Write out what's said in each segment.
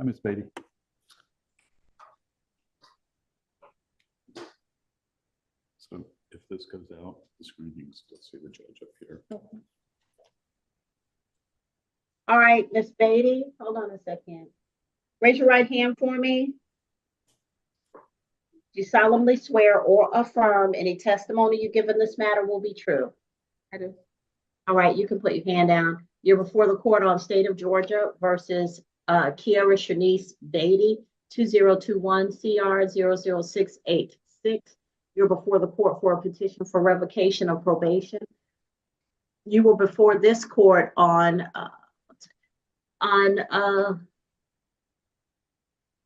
Ms. Beatty. So if this goes out, the screen, you can still see the judge up here. Okay. All right, Ms. Beatty, hold on a second. Raise your right hand for me. Do you solemnly swear or affirm any testimony you give in this matter will be true? I do. All right, you can put your hand down. You're before the court on State of Georgia versus Kiara Shanice Beatty, 2021 CR 00686. You're before the court for a petition for revocation of probation. You were before this court on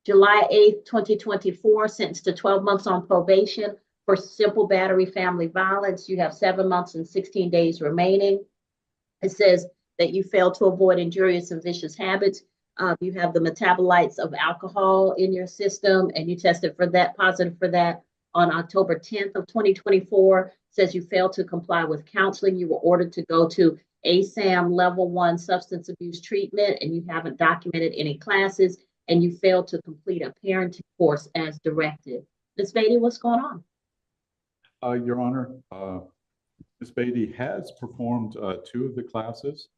July 8th, 2024, sentenced to 12 months on probation for simple battery family violence. You have 7 months and 16 days remaining. It says that you failed to avoid injurious and vicious habits. You have the metabolites of alcohol in your system, and you tested for that, positive for that on October 10th of 2024. Says you failed to comply with counseling. You were ordered to go to ASAM level 1 substance abuse treatment, and you haven't documented any classes, and you failed to complete a parenting course as directed. Ms. Beatty, what's going on? Your Honor, Ms. Beatty has performed 2 of the classes.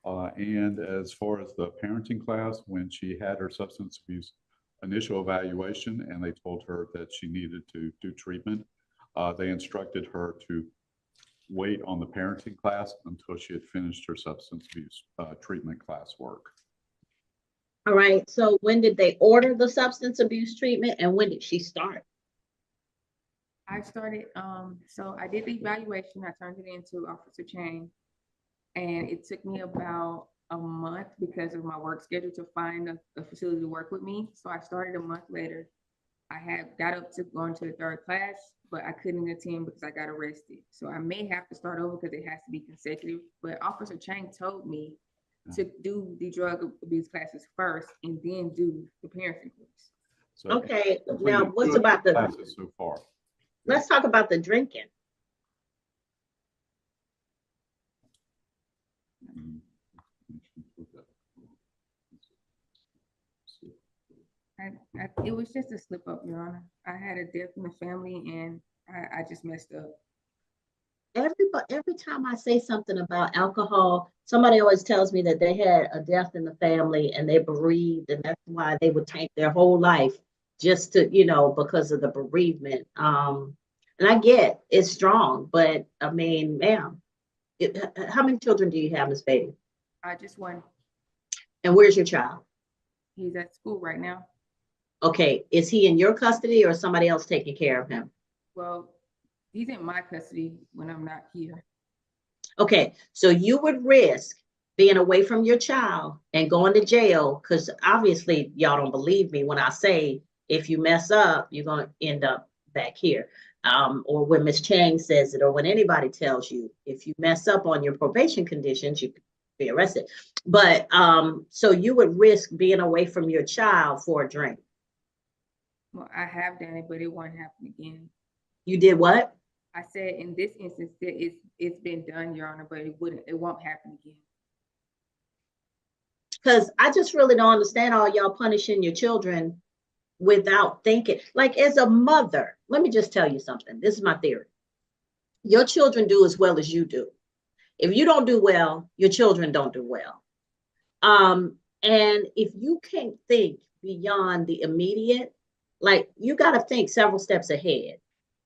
And as far as the parenting class, when she had her substance abuse initial evaluation and they told her that she needed to do treatment, they instructed her to wait on the parenting class until she had finished her substance abuse treatment class work. All right, so when did they order the substance abuse treatment and when did she start? I started, so I did the evaluation. I turned it into Officer Chang. And it took me about a month because of my work schedule to find a facility to work with me. So I started a month later. I had got up to going to the 3rd class, but I couldn't attend because I got arrested. So I may have to start over because it has to be consecutive. But Officer Chang told me to do the drug abuse classes first and then do the parenting course. So Okay, now what's about the classes so far? Let's talk about the drinking. It was just a slip up, Your Honor. I had a death in the family and I just messed up. Every time I say something about alcohol, somebody always tells me that they had a death in the family and they bereaved, and that's why they would tank their whole life just to, because of the bereavement. And I get it's strong, but I mean, ma'am, how many children do you have, Ms. Beatty? Just one. And where's your child? He's at school right now. Okay, is he in your custody or somebody else taking care of him? Well, he's in my custody when I'm not here. Okay, so you would risk being away from your child and going to jail, because obviously y'all don't believe me when I say if you mess up, you're going to end up back here. Or when Ms. Chang says it, or when anybody tells you, if you mess up on your probation conditions, you could be arrested. But so you would risk being away from your child for a drink. Well, I have done it, but it won't happen again. You did what? I said in this instance that it's been done, Your Honor, but it won't happen again. Because I just really don't understand all y'all punishing your children without thinking. Like, as a mother, let me just tell you something. This is my theory. Your children do as well as you do. If you don't do well, your children don't do well. And if you can't think beyond the immediate, like, you got to think several steps ahead,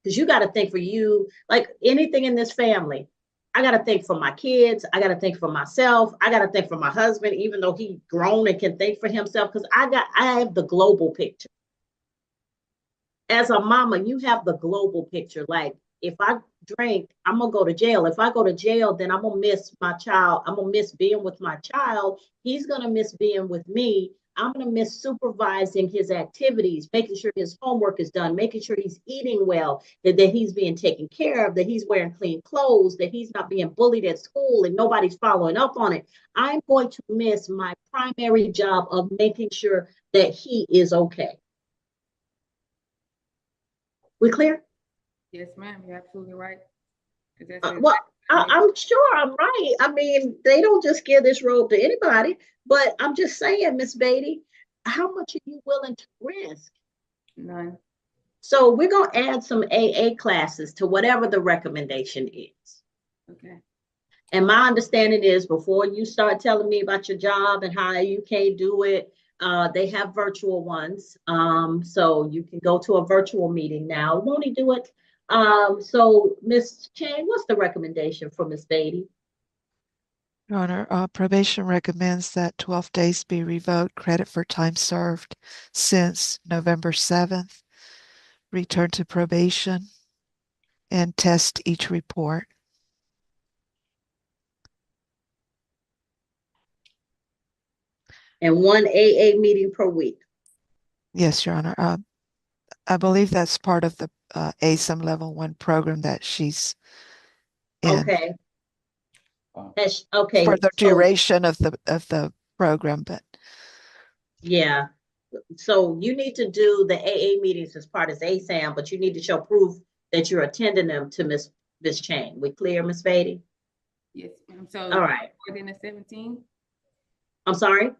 because you got to think for you, like anything in this family. I got to think for my kids. I got to think for myself. I got to think for my husband, even though he's grown and can think for himself, because I have the global picture. As a mama, you have the global picture. Like, if I drink, I'm going to go to jail. If I go to jail, then I'm going to miss my child. I'm going to miss being with my child. He's going to miss being with me. I'm going to miss supervising his activities, making sure his homework is done, making sure he's eating well, that he's being taken care of, that he's wearing clean clothes, that he's not being bullied at school and nobody's following up on it. I'm going to miss my primary job of making sure that he is okay. We clear? Yes, ma'am. You're absolutely right. Well, I'm sure I'm right. I mean, they don't just give this robe to anybody, but I'm just saying, Miss Beatty, how much are you willing to risk? None. So we're gonna add some AA classes to whatever the recommendation is. Okay. And my understanding is before you start telling me about your job and how you can't do it, they have virtual ones. So you can go to a virtual meeting now. Won't he do it? So Ms. Chang, what's the recommendation for Ms. Beatty? Your Honor, probation recommends that 12 days be revoked, credit for time served since November 7th, return to probation, and test each report. And one AA meeting per week. Yes, Your Honor. I believe that's part of the ASIM Level 1 program that she's in. Okay. Uh, Okay. For the So, duration of the program, but yeah. So you need to do the AA meetings as part of ASAM, but you need to show proof that you're attending them to Ms. Chang. We clear, Ms. Beatty? Yes, ma'am. So All right. more than the 17? I'm sorry?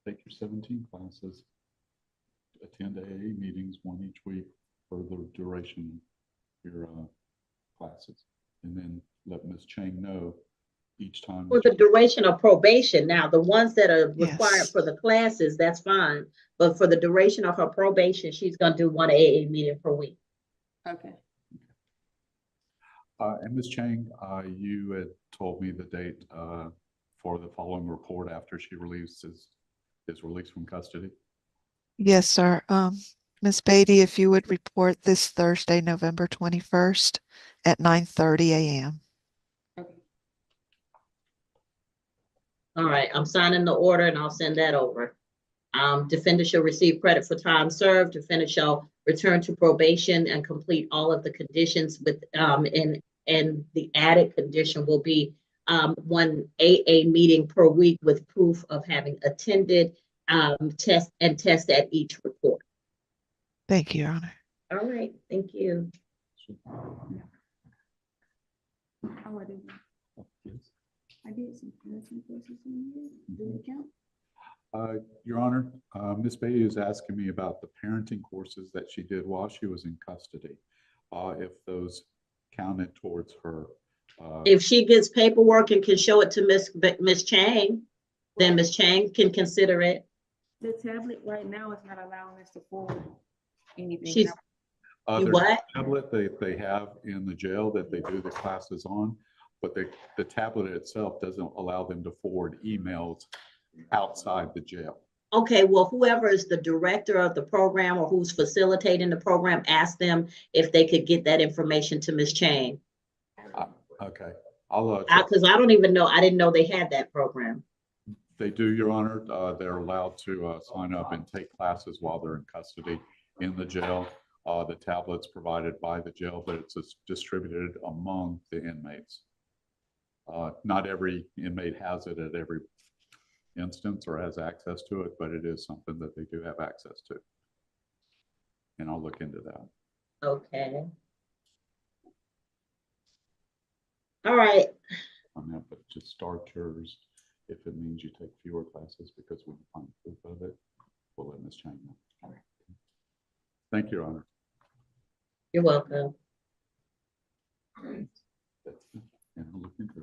Take your 17 classes, attend AA meetings, one each week for the duration of your classes. And then let Ms. Chang know each time. For the duration of probation. Now, the ones that are required Yes. for the classes, that's fine. But for the duration of her probation, she's gonna do one AA meeting per week. Okay. And Ms. Chang, you had told me the date for the following report after she is released from custody. yes, sir. Ms. Beatty, if you would report this Thursday, November 21st at 9:30 a.m. Okay. All right, I'm signing the order and I'll send that over. Defendant shall receive credit for time served. Defendant shall return to probation and complete all of the conditions with, and the added condition will be one AA meeting per week with proof of having attended, test at each report. Thank you, Your Honor. All right, thank you. Oh, I did. Yes. I did some parenting courses in here. Do it count? Your Honor, Ms. Beatty is asking me about the parenting courses that she did while she was in custody. If those counted towards her. If she gets paperwork and can show it to Miss Chang, then Miss Chang can consider it. The tablet right now is not allowing us to forward anything. She's, you There's what? a tablet they have in the jail that they do the classes on, but the tablet itself doesn't allow them to forward emails outside the jail. Okay, well, whoever is the director of the program or who's facilitating the program, ask them if they could get that information to Ms. Chang. Okay, I'll Because I don't even know, I didn't know they had that program. They do, Your Honor. They're allowed to sign up and take classes while they're in custody in the jail. The tablet's provided by the jail, but it's distributed among the inmates. Not every inmate has it at every instance or has access to it, but it is something that they do have access to. And I'll look into that. Okay. All right. On that, but just start yours if it means you take fewer classes because we can find proof of it. We'll let Ms. Chang know. All right. Thank you, Your Honor. You're welcome. That's it. And I'll look into